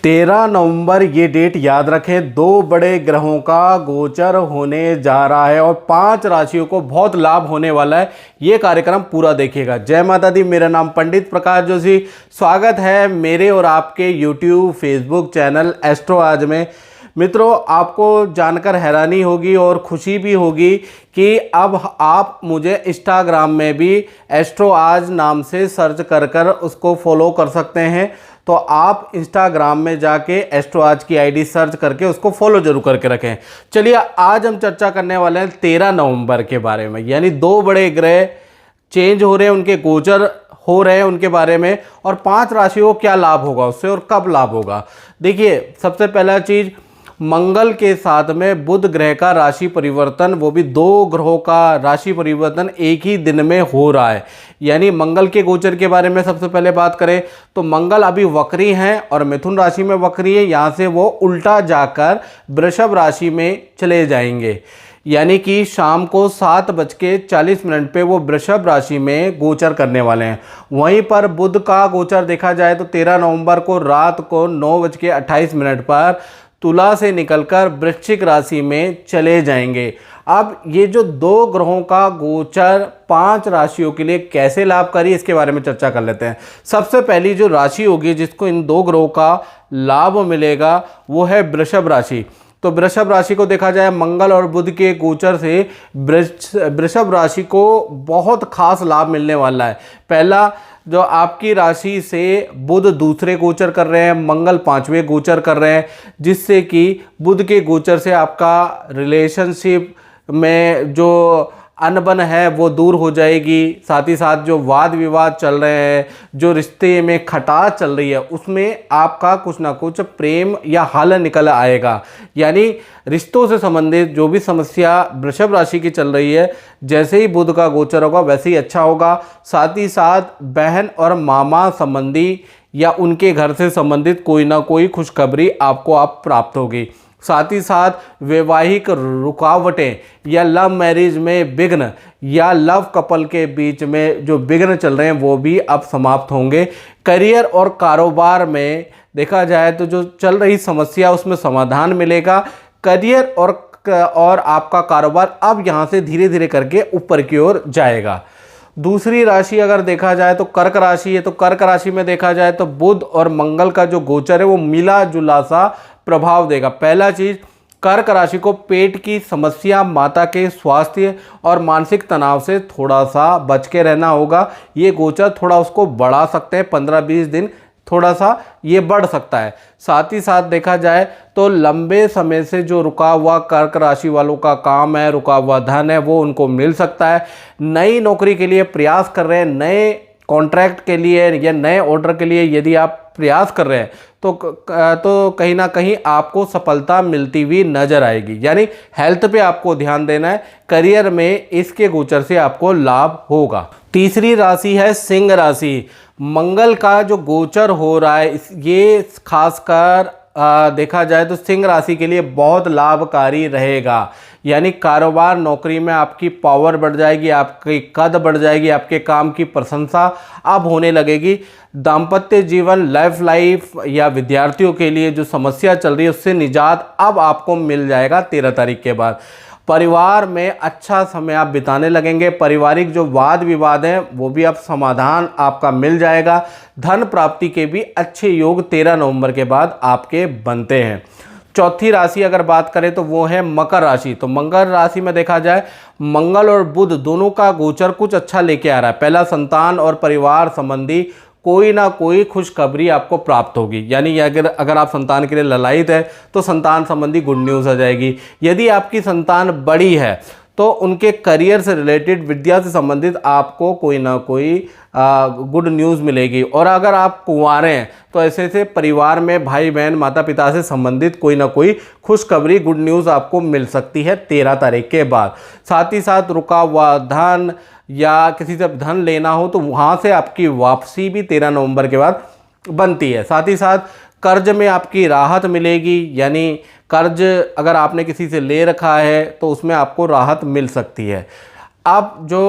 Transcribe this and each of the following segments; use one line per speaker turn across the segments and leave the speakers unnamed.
13 नवंबर ये डेट याद रखें। दो बड़े ग्रहों का गोचर होने जा रहा है और 5 राशियों को बहुत लाभ होने वाला है। ये कार्यक्रम पूरा देखिएगा। जय माता दी। मेरा नाम पंडित प्रकाश जोशी। स्वागत है मेरे और आपके यूट्यूब फेसबुक चैनल एस्ट्रो आज में। मित्रों, आपको जानकर हैरानी होगी और खुशी भी होगी कि अब आप मुझे इंस्टाग्राम में भी एस्ट्रो आज नाम से सर्च कर उसको फॉलो कर सकते हैं। तो आप इंस्टाग्राम में जाके एस्ट्रो आज की आईडी सर्च करके उसको फॉलो जरूर करके रखें। चलिए, आज हम चर्चा करने वाले हैं 13 नवंबर के बारे में, यानी दो बड़े ग्रह चेंज हो रहे हैं, उनके गोचर हो रहे हैं उनके बारे में, और 5 राशियों को क्या लाभ होगा उससे और कब लाभ होगा। देखिए, सबसे पहला चीज़, मंगल के साथ में बुध ग्रह का राशि परिवर्तन, वो भी 2 ग्रहों का राशि परिवर्तन एक ही दिन में हो रहा है। यानी मंगल के गोचर के बारे में सबसे पहले बात करें तो मंगल अभी वक्री हैं और मिथुन राशि में वक्री है। यहाँ से वो उल्टा जाकर वृषभ राशि में चले जाएंगे, यानी कि शाम को 7:40 पे वो वृषभ राशि में गोचर करने वाले हैं। वहीं पर बुध का गोचर देखा जाए तो 13 नवंबर को रात को 9:28 पर तुला से निकलकर वृश्चिक राशि में चले जाएंगे। अब ये जो 2 ग्रहों का गोचर 5 राशियों के लिए कैसे लाभकारी, इसके बारे में चर्चा कर लेते हैं। सबसे पहली जो राशि होगी जिसको इन 2 ग्रहों का लाभ मिलेगा वो है वृषभ राशि। तो वृषभ राशि को देखा जाए मंगल और बुध के गोचर से वृषभ राशि को बहुत खास लाभ मिलने वाला है। पहला, जो आपकी राशि से बुध दूसरे गोचर कर रहे हैं, मंगल 5वें गोचर कर रहे हैं, जिससे कि बुध के गोचर से आपका रिलेशनशिप में जो अनबन है वो दूर हो जाएगी। साथ ही साथ जो वाद विवाद चल रहे हैं, जो रिश्ते में खटास चल रही है, उसमें आपका कुछ ना कुछ प्रेम या हल निकल आएगा। यानी रिश्तों से संबंधित जो भी समस्या वृषभ राशि की चल रही है, जैसे ही बुध का गोचर होगा वैसे ही अच्छा होगा। साथ ही साथ बहन और मामा संबंधी या उनके घर से संबंधित कोई ना कोई खुशखबरी आपको आप प्राप्त होगी। साथ ही साथ वैवाहिक रुकावटें या लव मैरिज में विघ्न या लव कपल के बीच में जो विघ्न चल रहे हैं वो भी अब समाप्त होंगे। करियर और कारोबार में देखा जाए तो जो चल रही समस्या उसमें समाधान मिलेगा। करियर और आपका कारोबार अब यहाँ से धीरे धीरे करके ऊपर की ओर जाएगा। दूसरी राशि अगर देखा जाए तो कर्क राशि है। तो कर्क राशि में देखा जाए तो बुध और मंगल का जो गोचर है वो मिला जुला सा प्रभाव देगा। पहला चीज, कर्क राशि को पेट की समस्या, माता के स्वास्थ्य और मानसिक तनाव से थोड़ा सा बच के रहना होगा। ये गोचर थोड़ा उसको बढ़ा सकते हैं, 15-20 दिन थोड़ा सा ये बढ़ सकता है। साथ ही साथ देखा जाए तो लंबे समय से जो रुका हुआ कर्क राशि वालों का काम है, रुका हुआ धन है, वो उनको मिल सकता है। नई नौकरी के लिए प्रयास कर रहे हैं, नए कॉन्ट्रैक्ट के लिए या नए ऑर्डर के लिए यदि आप प्रयास कर रहे हैं तो कहीं ना कहीं आपको सफलता मिलती हुई नजर आएगी। यानी हेल्थ पे आपको ध्यान देना है। करियर में इसके गोचर से आपको लाभ होगा। तीसरी राशि है सिंह राशि। मंगल का जो गोचर हो रहा है ये खासकर देखा जाए तो सिंह राशि के लिए बहुत लाभकारी रहेगा। यानी कारोबार नौकरी में आपकी पावर बढ़ जाएगी, आपकी कद बढ़ जाएगी, आपके काम की प्रशंसा अब होने लगेगी। दाम्पत्य जीवन, लाइफ या विद्यार्थियों के लिए जो समस्या चल रही है उससे निजात अब आपको मिल जाएगा 13 तारीख के बाद। परिवार में अच्छा समय आप बिताने लगेंगे। पारिवारिक जो वाद विवाद हैं वो भी अब समाधान आपका मिल जाएगा। धन प्राप्ति के भी अच्छे योग 13 नवंबर के बाद आपके बनते हैं। चौथी राशि अगर बात करें तो वो है मकर राशि। तो मकर राशि में देखा जाए मंगल और बुध दोनों का गोचर कुछ अच्छा लेके आ रहा है। पहला, संतान और परिवार संबंधी कोई ना कोई खुशखबरी आपको प्राप्त होगी। यानी अगर आप संतान के लिए ललायित है तो संतान संबंधी गुड न्यूज़ आ जाएगी। यदि आपकी संतान बड़ी है तो उनके करियर से रिलेटेड, विद्या से संबंधित आपको कोई ना कोई गुड न्यूज़ मिलेगी। और अगर आप कुंवारे हैं तो ऐसे से परिवार में भाई बहन, माता पिता से संबंधित कोई ना कोई खुशखबरी, गुड न्यूज़ आपको मिल सकती है 13 तारीख के बाद। साथ ही साथ रुका हुआ धन या किसी से धन लेना हो तो वहाँ से आपकी वापसी भी 13 नवंबर के बाद बनती है। साथ ही साथ कर्ज में आपकी राहत मिलेगी। यानी कर्ज अगर आपने किसी से ले रखा है तो उसमें आपको राहत मिल सकती है। अब जो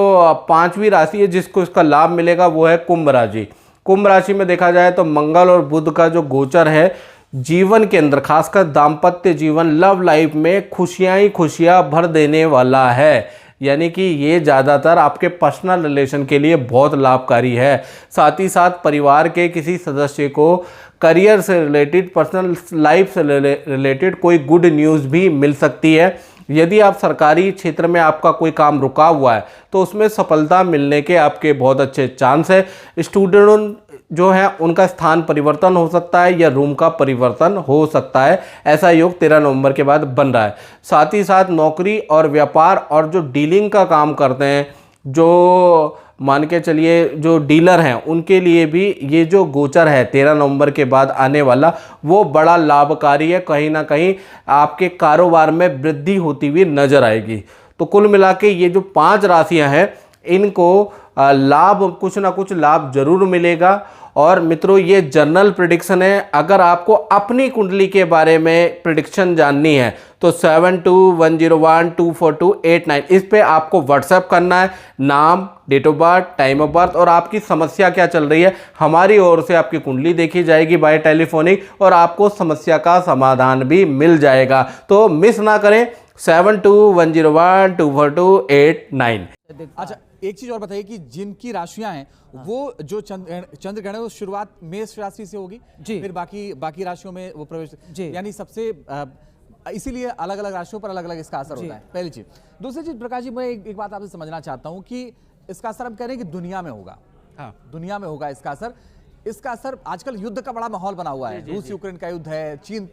5वीं राशि है जिसको इसका लाभ मिलेगा वो है कुंभ राशि। कुंभ राशि में देखा जाए तो मंगल और बुध का जो गोचर है जीवन के अंदर, खासकर दाम्पत्य जीवन, लव लाइफ में खुशियां ही खुशियां भर देने वाला है। यानी कि ये ज़्यादातर आपके पर्सनल रिलेशन के लिए बहुत लाभकारी है। साथ ही साथ परिवार के किसी सदस्य को करियर से रिलेटेड, पर्सनल लाइफ से रिलेटेड कोई गुड न्यूज़ भी मिल सकती है। यदि आप सरकारी क्षेत्र में आपका कोई काम रुका हुआ है तो उसमें सफलता मिलने के आपके बहुत अच्छे चांस है। स्टूडेंट जो है उनका स्थान परिवर्तन हो सकता है या रूम का परिवर्तन हो सकता है। ऐसा योग 13 नवंबर के बाद बन रहा है। साथ ही साथ नौकरी और व्यापार और जो डीलिंग का काम करते हैं, जो मान के चलिए जो डीलर हैं, उनके लिए भी ये जो गोचर है 13 नवंबर के बाद आने वाला, वो बड़ा लाभकारी है। कहीं ना कहीं आपके कारोबार में वृद्धि होती हुई नजर आएगी। तो कुल मिला के ये जो 5 राशियां हैं, इनको लाभ, कुछ ना कुछ लाभ जरूर मिलेगा। और मित्रों, ये जनरल प्रिडिक्शन है। अगर आपको अपनी कुंडली के बारे में प्रिडिक्शन जाननी है तो 7210124289 इस पे आपको व्हाट्सएप करना है। नाम, date of birth, time of birth और आपकी समस्या क्या चल रही है, हमारी ओर से आपकी कुंडली देखी जाएगी बाय टेलीफोनिक और आपको समस्या का समाधान भी मिल जाएगा। तो मिस ना करें, 7210124289।
अच्छा, एक चीज और बताइए कि जिनकी राशियां हैं वो जो चंद्र ग्रहण है वो शुरुआत मेष राशि से होगी जी, फिर बाकी राशियों में वो प्रवेश जी, यानी सबसे इसीलिए अलग अलग राशियों पर अलग अलग इसका असर होता है, पहली चीज। दूसरी चीज प्रकाश जी, मैं एक बात आपसे समझना चाहता हूं कि इसका असर हम कह रहे हैं कि दुनिया में होगा। हाँ, दुनिया में होगा इसका असर। इसका असर, आजकल युद्ध का बड़ा माहौल बना हुआ है, रूस यूक्रेन का युद्ध है, चीन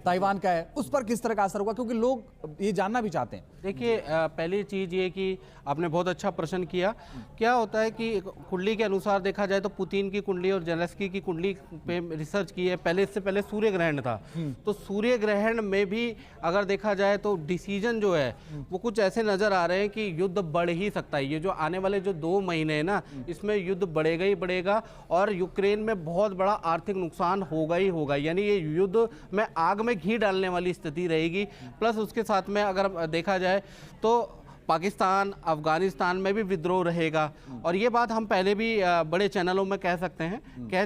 ताइवान का है, उस पर किस तरह का असर होगा, क्योंकि लोग ये जानना भी चाहते हैं।
देखिए, पहली चीज़ ये कि आपने बहुत अच्छा प्रश्न किया। क्या होता है कि कुंडली के अनुसार देखा जाए तो पुतिन की कुंडली और जेलेंस्की की कुंडली पे रिसर्च की है। इससे पहले सूर्य ग्रहण था, तो सूर्य ग्रहण में भी अगर देखा जाए तो डिसीजन जो है वो कुछ ऐसे नज़र आ रहे हैं कि युद्ध बढ़ ही सकता है। ये जो आने वाले जो 2 महीने हैं ना, इसमें युद्ध बढ़ेगा ही बढ़ेगा और यूक्रेन में बहुत बड़ा आर्थिक नुकसान होगा ही होगा। यानी ये युद्ध में आग में घी डालने वाली स्थिति रहेगी। प्लस उसके साथ में अगर देखा जाए तो पाकिस्तान, अफगानिस्तान में भी विद्रोह रहेगा। और ये बात हम पहले भी बड़े चैनलों में कह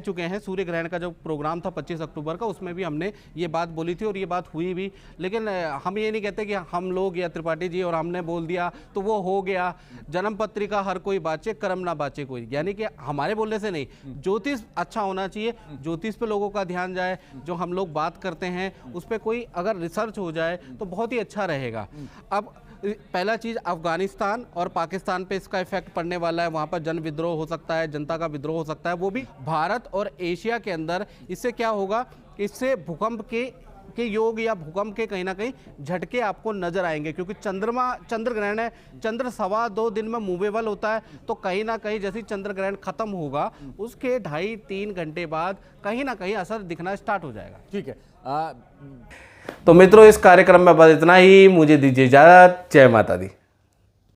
चुके हैं। सूर्य ग्रहण का जो प्रोग्राम था 25 अक्टूबर का, उसमें भी हमने ये बात बोली थी और ये बात हुई भी। लेकिन हम ये नहीं कहते कि हम लोग या त्रिपाठी जी और हमने बोल दिया तो वो हो गया। जन्म पत्रिका हर कोई बाचे, कर्म ना बाचे कोई। यानी कि हमारे बोलने से नहीं, ज्योतिष अच्छा होना चाहिए, ज्योतिष पे लोगों का ध्यान जाए। जो हम लोग बात करते हैं उस पर कोई अगर रिसर्च हो जाए तो बहुत ही अच्छा रहेगा। अब पहला चीज़, अफगानिस्तान और पाकिस्तान पे इसका इफेक्ट पड़ने वाला है। वहाँ पर जन विद्रोह हो सकता है, जनता का विद्रोह हो सकता है, वो भी भारत और एशिया के अंदर। इससे क्या होगा, इससे भूकंप के योग या भूकंप के कहीं ना कहीं झटके आपको नजर आएंगे, क्योंकि चंद्र ग्रहण है। चंद्र 2.25 दिन में मूवेबल होता है, तो कहीं ना कहीं जैसे चंद्र ग्रहण खत्म होगा उसके 2.5-3 घंटे बाद कहीं ना कहीं असर दिखना स्टार्ट हो जाएगा।
ठीक है।
तो मित्रों, इस कार्यक्रम में बस इतना ही। मुझे दीजिए इजाजत। जय माता दी।